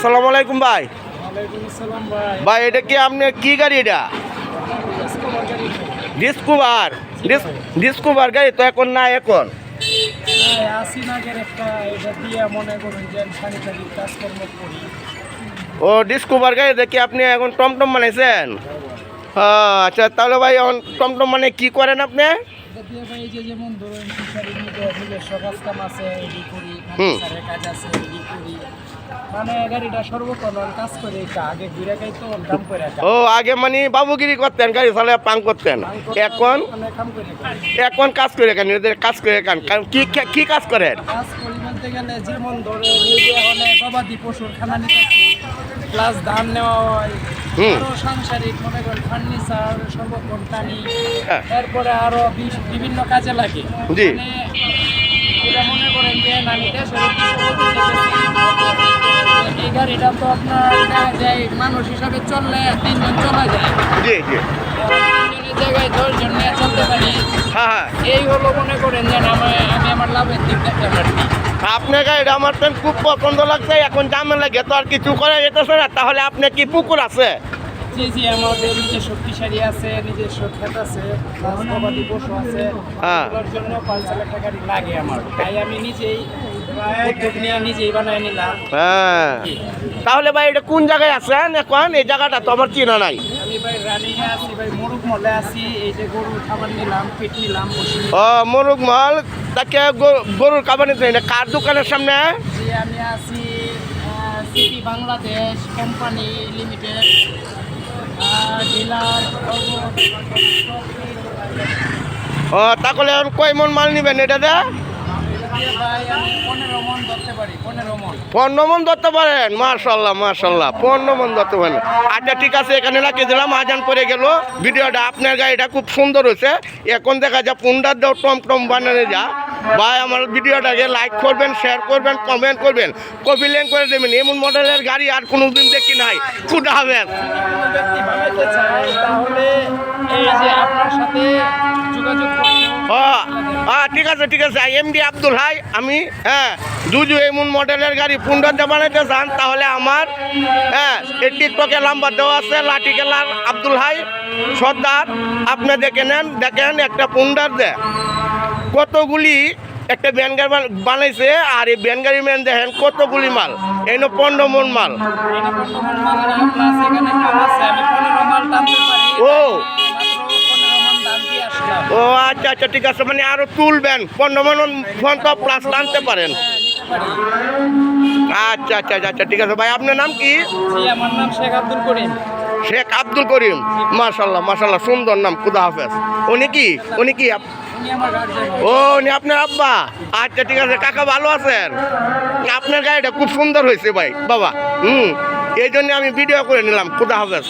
আসসালামু আলাইকুম ভাই। ওয়ালাইকুম আসসালাম ভাই। ভাই এটা কি আপনি কি গাড়ি এটা? ডিসকভার গাড়ি তো। ডিসকভার। ডিসকভার গাড়ি তো এখন না এখন। হ্যাঁ, আসি নাগের একটা এটা দিয়ে মনে করুন যে সানিটারি কাজকর্ম করি। ও ডিসকভার গাড়ি দেখি আপনি এখন টমটম বানাইছেন। আচ্ছা তাহলে ভাই এখন টমটম মানে কি করেন আপনি? এটা দিয়ে ভাই এই যে যেমন ধরুন ফিশারির মধ্যে নিজস্ব কাজ কাম আছে এডি করি, হুম। ফার্নিচারের কাজ আছে এডি করি। মানে গাড়িটা সর্বপ্রথম কাজ করে এটা আগে ঘুরে গাইতো কাম করে ও আগে মানে বাবুগিরি করতেন, গাড়ি চালে পাং করতেন, এখন মানে কাম করে এখন কাজ করে কেন? এদের কাজ করে কেন? কি কি কাজ করেন? কাজ করি বলতে গেলে যেমন ধরে এই যে অনেক গবাদি পশুর খানা নিতেছি, প্লাস ধান নেওয়া হয়, হুম। আরো সাংসারিক মনে করেন ফার্নিচার সর্বক্ষণ টানি, হ্যাঁ। এরপরে আরো বিভিন্ন কাজে লাগে। জি। মানে এটা মনে করেন যে আমি দেশের উদ্দেশ্যে এই গাড়িটা তো আপনার দেখা যায় মানুষ হিসাবে চললে 3 জন চলা যায়, জি জি। 3 জনের জায়গায় 10 জন নিয়ে চলতে পারি। হ্যাঁ হ্যাঁ। এই হলো মনে করেন যে আমি আমার লাভের দিক দেখতে পারি। আপনার গাড়িটা আমার তো খুব পছন্দ লাগছে। এখন জামে লাগে তো আর কিছু করা যেতেছে না। তাহলে আপনি কি পুকুর আছে? জি জি, আমাদের নিজস্ব ফিশারি আছে, নিজস্ব ক্ষেত আছে, গবাদি পশু আছে। হ্যাঁ। এগুলোর জন্য 5 লাখ টাকা লাগে আমার, তাই আমি নিজেই উদ্যোগ নিয়ে নিজেই বানায় নিলাম। হ্যাঁ। তাহলে ভাই এটা কোন জায়গায় আছেন এখন? এই জায়গাটা তো আমার চেনা নাই। আমি ভাই রানিংয়ে আছি, ভাই মোরগ মলে আছি। এই যে গরুর খাবার নিলাম, পিঠ নিলাম, বসি। ও মোরগ মাল। তাকে গরুর খাবার নিতে হয় না? কার দোকানের সামনে? জি, আমি আছি city Bangladesh company limited dealer. ও তাহলে এখন কয় মন মাল নিবেন এটা দে? ভাই আমি 15 মন ধরতে পারি, 15 মন। 15 মন ধরতে পারেন? মাশাল্লাহ মাশাল্লাহ, 15 মন ধরতে পারেন। আচ্ছা ঠিক আছে, এখানে রাখিয়ে দিলাম। আজান পড়ে গেল। ভিডিওটা আপনার গাড়িটা খুব সুন্দর হয়েছে। এখন দেখা যায় পুন্ডার দেও টমটম বানানো যা। ভাই আমার ভিডিওটাকে লাইক করবেন, শেয়ার করবেন, কমেন্ট করবেন, কপি লিঙ্ক করে দেবেন। এমন মডেলের গাড়ি আর কোনো দিন দেখি নাই। খুদা হাফেজ। কোনো ব্যক্তি বানাইতে চায় তাহলে এই যে আপনার সাথে যোগাযোগ করুন। ঠিক আছে ঠিক আছে। এমডি আব্দুল হাই আমি। হ্যাঁ, দুজু এমন মডেলের গাড়ি পুন্ডাতে বানাইতে চান তাহলে আমার এই টিকটকে নাম্বার দেওয়া আছে। লাঠি খেলার আব্দুল হাই সর্দার। আপনি দেখে নেন, দেখেন একটা পুন্ডার দে কতগুলি একটা ব্যান গাড়ি বানাইছে। আর এই ব্যান গাড়ি ম্যান দেখেন কতগুলি মাল। এই 15 মন মাল। এটা 15 মন মানে না, প্লাস এখানে কম আছে। আমি 15 মাল টানতে পারি। ও। মাত্র 15 মন দাম দিয়ে আসলাম। ও আচ্ছা আচ্ছা ঠিক আছে, মানে আরো তুলবেন 15 মন ফোন তো প্লাস টানতে পারেন। হ্যাঁ, নিতে পারি। আচ্ছা আচ্ছা আচ্ছা ঠিক আছে ভাই। আপনার নাম কি? জি, আমার নাম শেখ আব্দুল করিম। শেখ আব্দুল করিম। মাশাল্লাহ মাশাল্লাহ, সুন্দর নাম। খুদা হাফেজ। উনি কি? উনি আমার গার্জিয়ান। ও উনি আপনার আব্বা? আচ্ছা ঠিক আছে কাকা, ভালো আছেন? আপনার গাড়িটা খুব সুন্দর হয়েছে ভাই বাবা। এই জন্য আমি ভিডিও করে নিলাম। খুদা হাফেজ।